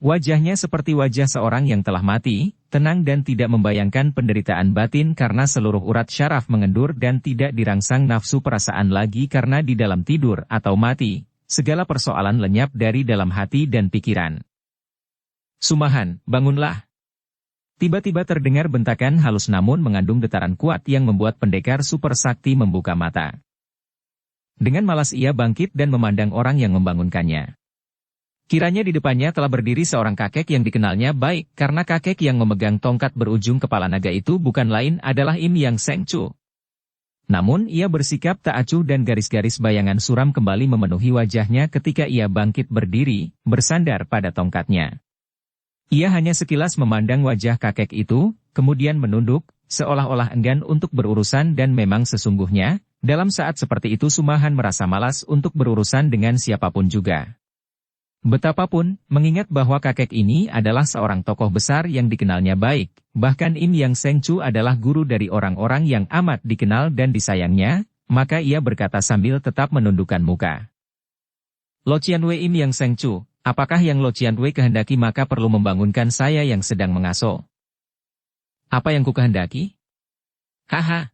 S1: Wajahnya seperti wajah seorang yang telah mati, tenang dan tidak membayangkan penderitaan batin karena seluruh urat syaraf mengendur dan tidak dirangsang nafsu perasaan lagi karena di dalam tidur atau mati, segala persoalan lenyap dari dalam hati dan pikiran. Sumahan, bangunlah. Tiba-tiba terdengar bentakan halus namun mengandung getaran kuat yang membuat pendekar super sakti membuka mata. Dengan malas ia bangkit dan memandang orang yang membangunkannya. Kiranya di depannya telah berdiri seorang kakek yang dikenalnya baik, karena kakek yang memegang tongkat berujung kepala naga itu bukan lain adalah Im Yang Seng Chu. Namun ia bersikap tak acuh dan garis-garis bayangan suram kembali memenuhi wajahnya ketika ia bangkit berdiri, bersandar pada tongkatnya. Ia hanya sekilas memandang wajah kakek itu, kemudian menunduk, seolah-olah enggan untuk berurusan dan memang sesungguhnya, dalam saat seperti itu Sumahan merasa malas untuk berurusan dengan siapapun juga. Betapapun, mengingat bahwa kakek ini adalah seorang tokoh besar yang dikenalnya baik, bahkan Im Yang Seng Chu adalah guru dari orang-orang yang amat dikenal dan disayangnya, maka ia berkata sambil tetap menundukkan muka. Lo Qianwei Im Yang Seng Chu, apakah yang Lo Qianwei kehendaki maka perlu membangunkan saya yang sedang mengaso? Apa yang ku kehendaki? Haha.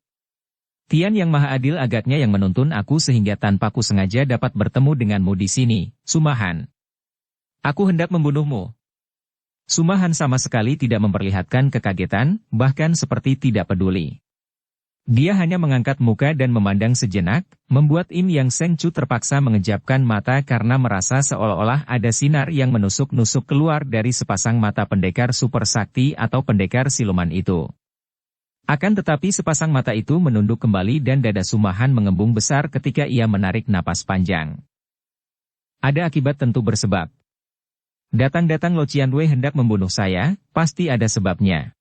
S1: Tian Yang Maha Adil agaknya yang menuntun aku sehingga tanpa ku sengaja dapat bertemu denganmu di sini, Sumahan. Aku hendak membunuhmu. Sumahan sama sekali tidak memperlihatkan kekagetan, bahkan seperti tidak peduli. Dia hanya mengangkat muka dan memandang sejenak, membuat Im Yang Seng Chu terpaksa mengejapkan mata karena merasa seolah-olah ada sinar yang menusuk-nusuk keluar dari sepasang mata pendekar super sakti atau pendekar siluman itu. Akan tetapi sepasang mata itu menunduk kembali dan dada Sumahan mengembung besar ketika ia menarik napas panjang. Ada akibat tentu bersebab. Datang-datang Lo Qianwei hendak membunuh saya, pasti ada sebabnya.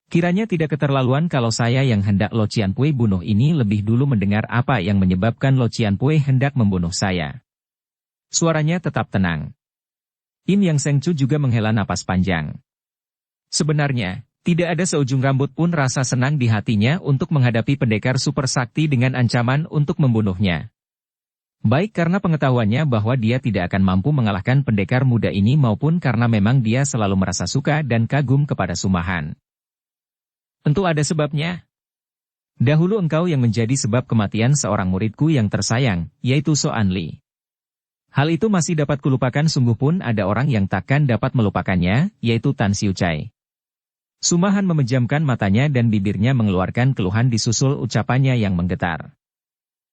S1: Kiranya tidak keterlaluan kalau saya yang hendak Lo Qianwei bunuh ini lebih dulu mendengar apa yang menyebabkan Lo Qianwei hendak membunuh saya. Suaranya tetap tenang. Im Yang Seng Chu juga menghela napas panjang. Sebenarnya, tidak ada seujung rambut pun rasa senang di hatinya untuk menghadapi pendekar super sakti dengan ancaman untuk membunuhnya. Baik karena pengetahuannya bahwa dia tidak akan mampu mengalahkan pendekar muda ini maupun karena memang dia selalu merasa suka dan kagum kepada Sumahan. Tentu ada sebabnya. Dahulu engkau yang menjadi sebab kematian seorang muridku yang tersayang, yaitu Soan Li. Hal itu masih dapat kulupakan sungguh pun ada orang yang takkan dapat melupakannya, yaitu Tan Siu Cai. Sumahan memejamkan matanya dan bibirnya mengeluarkan keluhan disusul ucapannya yang menggetar.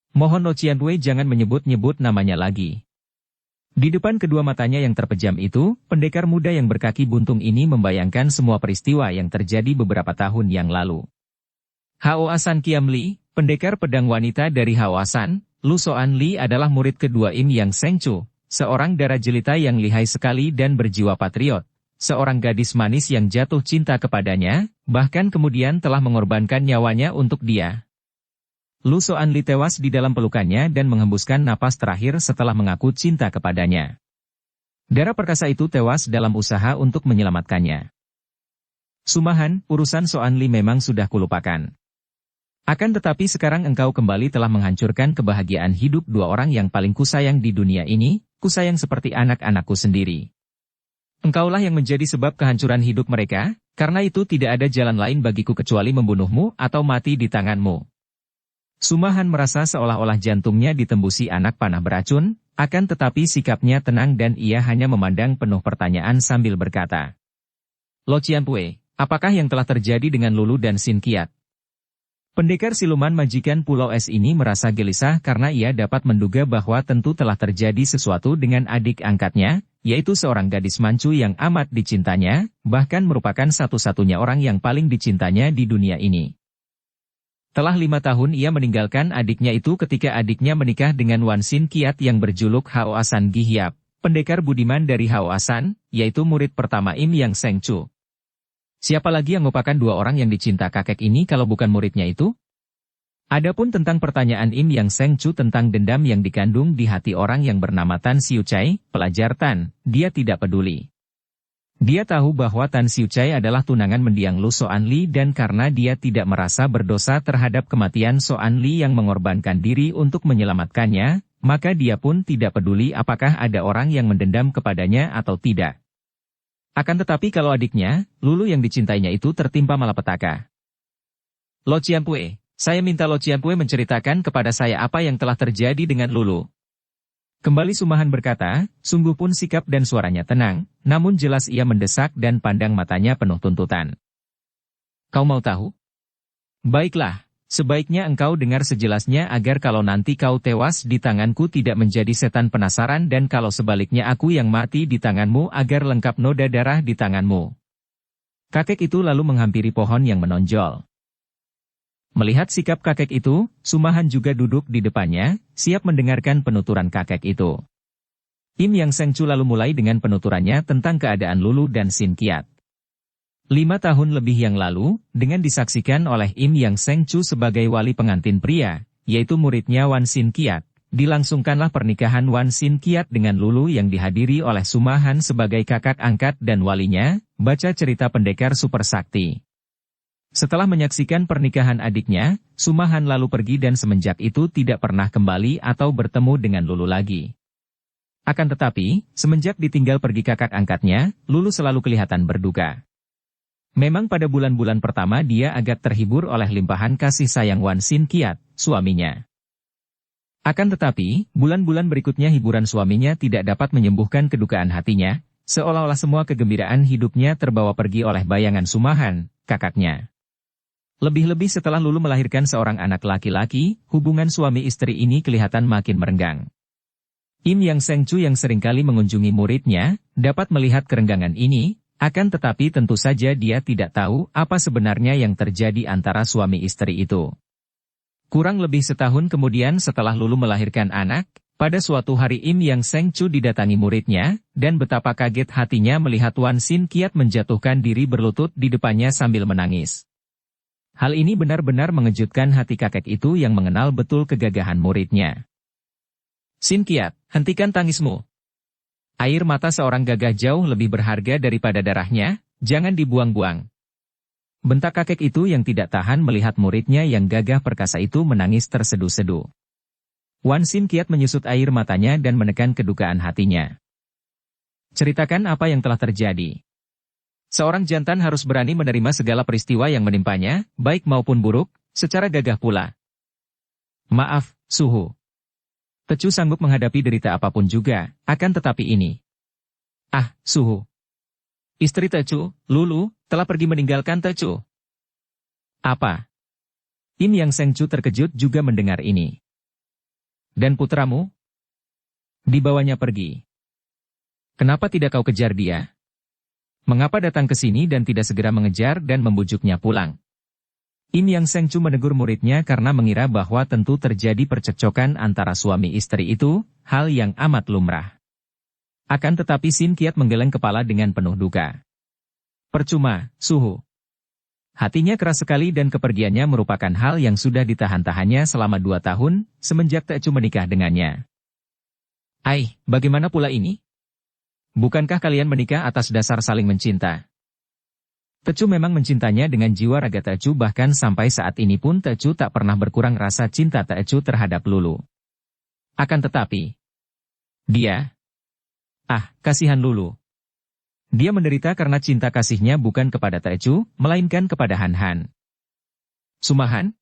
S1: Mohon Lo Qianwei jangan menyebut-nyebut namanya lagi. Di depan kedua matanya yang terpejam itu, pendekar muda yang berkaki buntung ini membayangkan semua peristiwa yang terjadi beberapa tahun yang lalu. Haoasan Kiam Li, pendekar pedang wanita dari Haoasan, Lu Soan Li adalah murid kedua Im Yang Sengcu, seorang darah jelita yang lihai sekali dan berjiwa patriot. Seorang gadis manis yang jatuh cinta kepadanya, bahkan kemudian telah mengorbankan nyawanya untuk dia. Lu Soan Li tewas di dalam pelukannya dan menghembuskan napas terakhir setelah mengaku cinta kepadanya. Darah perkasa itu tewas dalam usaha untuk menyelamatkannya. Sumahan, urusan Soan Li memang sudah kulupakan. Akan tetapi sekarang engkau kembali telah menghancurkan kebahagiaan hidup dua orang yang paling kusayang di dunia ini, kusayang seperti anak-anakku sendiri. Engkaulah yang menjadi sebab kehancuran hidup mereka, karena itu tidak ada jalan lain bagiku kecuali membunuhmu atau mati di tanganmu. Sumahan merasa seolah-olah jantungnya ditembusi anak panah beracun, akan tetapi sikapnya tenang dan ia hanya memandang penuh pertanyaan sambil berkata, Lo Cianpue, apakah yang telah terjadi dengan Lulu dan Sin Kiat? Pendekar siluman majikan Pulau Es ini merasa gelisah karena ia dapat menduga bahwa tentu telah terjadi sesuatu dengan adik angkatnya, yaitu seorang gadis mancu yang amat dicintanya, bahkan merupakan satu-satunya orang yang paling dicintanya di dunia ini. Telah 5 tahun ia meninggalkan adiknya itu ketika adiknya menikah dengan Wan Sin Kiat yang berjuluk Haoasan Gihiap, pendekar budiman dari Haoasan, yaitu murid pertama Im Yang Sengcu. Siapa lagi yang merupakan dua orang yang dicinta kakek ini kalau bukan muridnya itu? Adapun tentang pertanyaan Im Yang Sengcu tentang dendam yang dikandung di hati orang yang bernama Tan Xiucai, pelajar Tan, dia tidak peduli. Dia tahu bahwa Tan Xiucai adalah tunangan mendiang Lu Soan Li dan karena dia tidak merasa berdosa terhadap kematian Soan Li yang mengorbankan diri untuk menyelamatkannya, maka dia pun tidak peduli apakah ada orang yang mendendam kepadanya atau tidak. Akan tetapi kalau adiknya, Lulu yang dicintainya itu tertimpa malapetaka. Lo Cianpue, saya minta Lo Cianpue menceritakan kepada saya apa yang telah terjadi dengan Lulu. Kembali Sumahan berkata, sungguh pun sikap dan suaranya tenang, namun jelas ia mendesak dan pandang matanya penuh tuntutan. Kau mau tahu? Baiklah, sebaiknya engkau dengar sejelasnya agar kalau nanti kau tewas di tanganku tidak menjadi setan penasaran dan kalau sebaliknya aku yang mati di tanganmu agar lengkap noda darah di tanganmu. Kakek itu lalu menghampiri pohon yang menonjol. Melihat sikap kakek itu, Sumahan juga duduk di depannya, siap mendengarkan penuturan kakek itu. Im Yang Sengcu lalu mulai dengan penuturannya tentang keadaan Lulu dan Sin Kiat. 5 tahun lebih yang lalu, dengan disaksikan oleh Im Yang Sengcu sebagai wali pengantin pria, yaitu muridnya Wan Sin Kiat, dilangsungkanlah pernikahan Wan Sin Kiat dengan Lulu yang dihadiri oleh Sumahan sebagai kakak angkat dan walinya, baca cerita pendekar super sakti. Setelah menyaksikan pernikahan adiknya, Sumahan lalu pergi dan semenjak itu tidak pernah kembali atau bertemu dengan Lulu lagi. Akan tetapi, semenjak ditinggal pergi kakak angkatnya, Lulu selalu kelihatan berduka. Memang pada bulan-bulan pertama dia agak terhibur oleh limpahan kasih sayang Wan Sin Kiat, suaminya. Akan tetapi, bulan-bulan berikutnya hiburan suaminya tidak dapat menyembuhkan kedukaan hatinya, seolah-olah semua kegembiraan hidupnya terbawa pergi oleh bayangan Sumahan, kakaknya. Lebih-lebih setelah Lulu melahirkan seorang anak laki-laki, hubungan suami istri ini kelihatan makin merenggang. Im Yang Sengcu yang seringkali mengunjungi muridnya, dapat melihat kerenggangan ini, akan tetapi tentu saja dia tidak tahu apa sebenarnya yang terjadi antara suami istri itu. Kurang lebih setahun kemudian setelah Lulu melahirkan anak, pada suatu hari Im Yang Sengcu didatangi muridnya, dan betapa kaget hatinya melihat Wan Sin Kiat menjatuhkan diri berlutut di depannya sambil menangis. Hal ini benar-benar mengejutkan hati kakek itu yang mengenal betul kegagahan muridnya. Sin Kiat, hentikan tangismu. Air mata seorang gagah jauh lebih berharga daripada darahnya, jangan dibuang-buang. Bentak kakek itu yang tidak tahan melihat muridnya yang gagah perkasa itu menangis terseduh-seduh. Wan Sin Kiat menyusut air matanya dan menekan kedukaan hatinya. Ceritakan apa yang telah terjadi. Seorang jantan harus berani menerima segala peristiwa yang menimpanya, baik maupun buruk, secara gagah pula. Maaf, Suhu. Tecu sanggup menghadapi derita apapun juga, akan tetapi ini. Ah, Suhu. Istri Tecu, Lulu, telah pergi meninggalkan Tecu. Apa? Im Yang Sengcu terkejut juga mendengar ini. Dan putramu? Dibawanya pergi. Kenapa tidak kau kejar dia? Mengapa datang ke sini dan tidak segera mengejar dan membujuknya pulang? Im Yang Sengcu menegur muridnya karena mengira bahwa tentu terjadi percekcokan antara suami istri itu, hal yang amat lumrah. Akan tetapi Sin Qiat menggeleng kepala dengan penuh duka. Percuma, Suhu. Hatinya keras sekali dan kepergiannya merupakan hal yang sudah ditahan-tahannya selama 2 tahun, semenjak Tecu menikah dengannya. Bagaimana pula ini? Bukankah kalian menikah atas dasar saling mencinta? Tecu memang mencintanya dengan jiwa raga Tecu, bahkan sampai saat ini pun Tecu tak pernah berkurang rasa cinta Tecu terhadap Lulu. Akan tetapi, dia... kasihan Lulu. Dia menderita karena cinta kasihnya bukan kepada Tecu, melainkan kepada Han Han. Sumahan?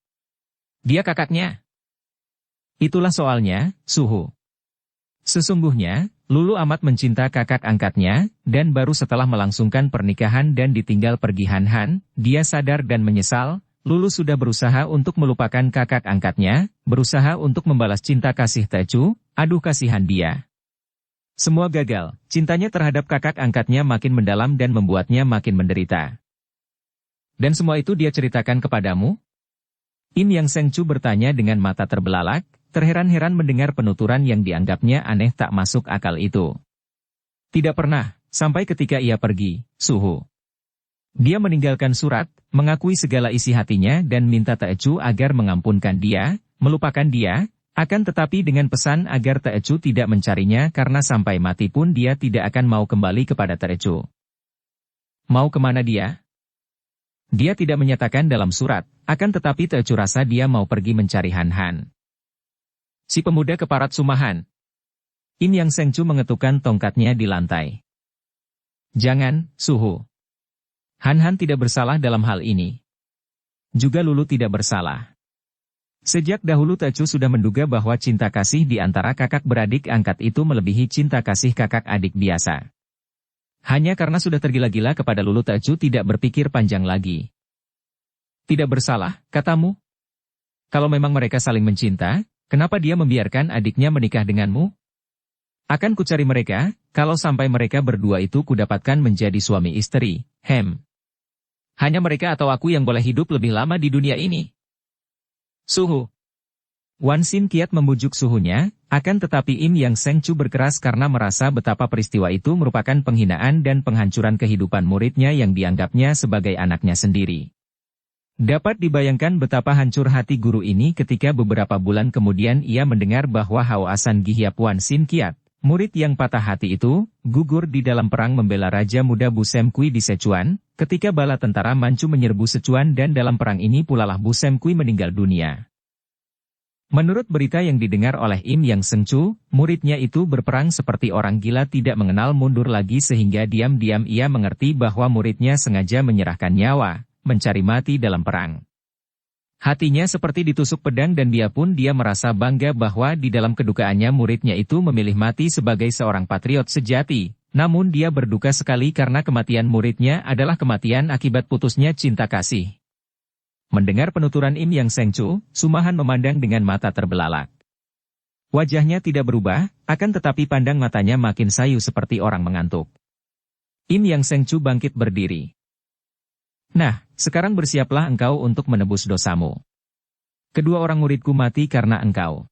S1: Dia kakaknya. Itulah soalnya, Suhu. Sesungguhnya, Lulu amat mencinta kakak angkatnya, dan baru setelah melangsungkan pernikahan dan ditinggal pergi Han Han, dia sadar dan menyesal. Lulu sudah berusaha untuk melupakan kakak angkatnya, berusaha untuk membalas cinta kasih Tecu, aduh kasihan dia. Semua gagal, cintanya terhadap kakak angkatnya makin mendalam dan membuatnya makin menderita. Dan semua itu dia ceritakan kepadamu? Im Yang Sengcu bertanya dengan mata terbelalak, terheran-heran mendengar penuturan yang dianggapnya aneh tak masuk akal itu. Tidak pernah, sampai ketika ia pergi, Suhu. Dia meninggalkan surat, mengakui segala isi hatinya dan minta Tecu agar mengampunkan dia, melupakan dia, akan tetapi dengan pesan agar Tecu tidak mencarinya karena sampai mati pun dia tidak akan mau kembali kepada Tecu. Mau kemana dia? Dia tidak menyatakan dalam surat, akan tetapi Tecu rasa dia mau pergi mencari Han Han. Si pemuda keparat Sumahan. Im Yang Sengcu mengetukkan tongkatnya di lantai. Jangan, Suhu. Han Han tidak bersalah dalam hal ini. Juga Lulu tidak bersalah. Sejak dahulu Tecu sudah menduga bahwa cinta kasih di antara kakak beradik angkat itu melebihi cinta kasih kakak adik biasa. Hanya karena sudah tergila-gila kepada Lulu, Tecu tidak berpikir panjang lagi. Tidak bersalah, katamu? Kalau memang mereka saling mencinta, kenapa dia membiarkan adiknya menikah denganmu? Akan kucari mereka, kalau sampai mereka berdua itu kudapatkan menjadi suami istri, Hanya mereka atau aku yang boleh hidup lebih lama di dunia ini. Suhu. Wan Sin Qiat membujuk suhunya, akan tetapi Im Yang Sengcu berkeras karena merasa betapa peristiwa itu merupakan penghinaan dan penghancuran kehidupan muridnya yang dianggapnya sebagai anaknya sendiri. Dapat dibayangkan betapa hancur hati guru ini ketika beberapa bulan kemudian ia mendengar bahwa Haoasan Gihiap Wan Sin Qiat, murid yang patah hati itu, gugur di dalam perang membela Raja Muda Bu Sem Kui di Sichuan, ketika bala tentara Manchu menyerbu Sichuan dan dalam perang ini pulalah Bu Sem Kui meninggal dunia. Menurut berita yang didengar oleh Im Yang Sengcu, muridnya itu berperang seperti orang gila tidak mengenal mundur lagi sehingga diam-diam ia mengerti bahwa muridnya sengaja menyerahkan nyawa, mencari mati dalam perang. Hatinya seperti ditusuk pedang dan dia merasa bangga bahwa di dalam kedukaannya muridnya itu memilih mati sebagai seorang patriot sejati, namun dia berduka sekali karena kematian muridnya adalah kematian akibat putusnya cinta kasih. Mendengar penuturan Im Yang Sengcu, Sumahan memandang dengan mata terbelalak. Wajahnya tidak berubah, akan tetapi pandang matanya makin sayu seperti orang mengantuk. Im Yang Sengcu bangkit berdiri. Nah, sekarang bersiaplah engkau untuk menebus dosamu. Kedua orang muridku mati karena engkau.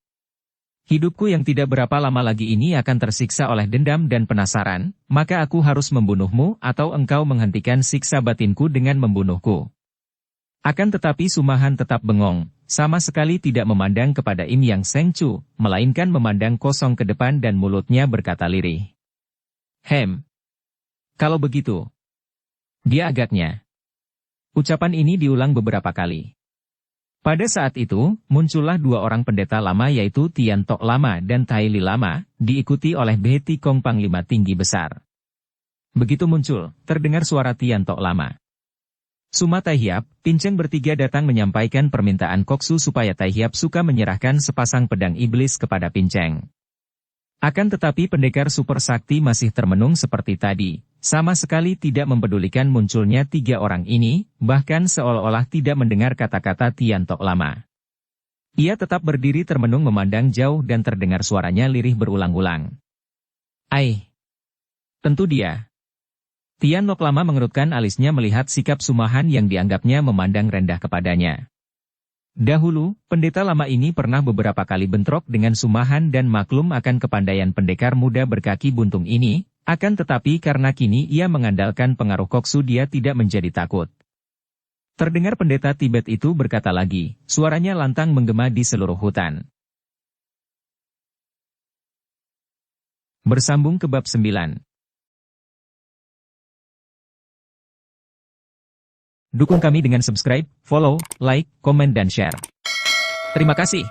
S1: Hidupku yang tidak berapa lama lagi ini akan tersiksa oleh dendam dan penasaran, maka aku harus membunuhmu atau engkau menghentikan siksa batinku dengan membunuhku. Akan tetapi Sumahan tetap bengong, sama sekali tidak memandang kepada Im Yang Sengcu, melainkan memandang kosong ke depan dan mulutnya berkata lirih. Kalau begitu. Dia agaknya. Ucapan ini diulang beberapa kali. Pada saat itu, muncullah dua orang pendeta lama yaitu Tian Tok Lama dan Tai Li Lama, diikuti oleh Beti Kong Panglima Tinggi Besar. Begitu muncul, terdengar suara Tian Tok Lama. Suma Taihiap, Pinceng bertiga datang menyampaikan permintaan Koksu supaya Taihiap suka menyerahkan sepasang pedang iblis kepada Pinceng. Akan tetapi pendekar super sakti masih termenung seperti tadi, sama sekali tidak mempedulikan munculnya tiga orang ini, bahkan seolah-olah tidak mendengar kata-kata Tian Tok Lama. Ia tetap berdiri termenung memandang jauh dan terdengar suaranya lirih berulang-ulang. Tentu dia. Tian Nok lama mengerutkan alisnya melihat sikap Sumahan yang dianggapnya memandang rendah kepadanya. Dahulu, pendeta lama ini pernah beberapa kali bentrok dengan Sumahan dan maklum akan kepandaian pendekar muda berkaki buntung ini, akan tetapi karena kini ia mengandalkan pengaruh Koksu dia tidak menjadi takut. Terdengar pendeta Tibet itu berkata lagi, suaranya lantang menggema di seluruh hutan. Bersambung ke bab 9. Dukung kami dengan subscribe, follow, like, komen dan share. Terima kasih.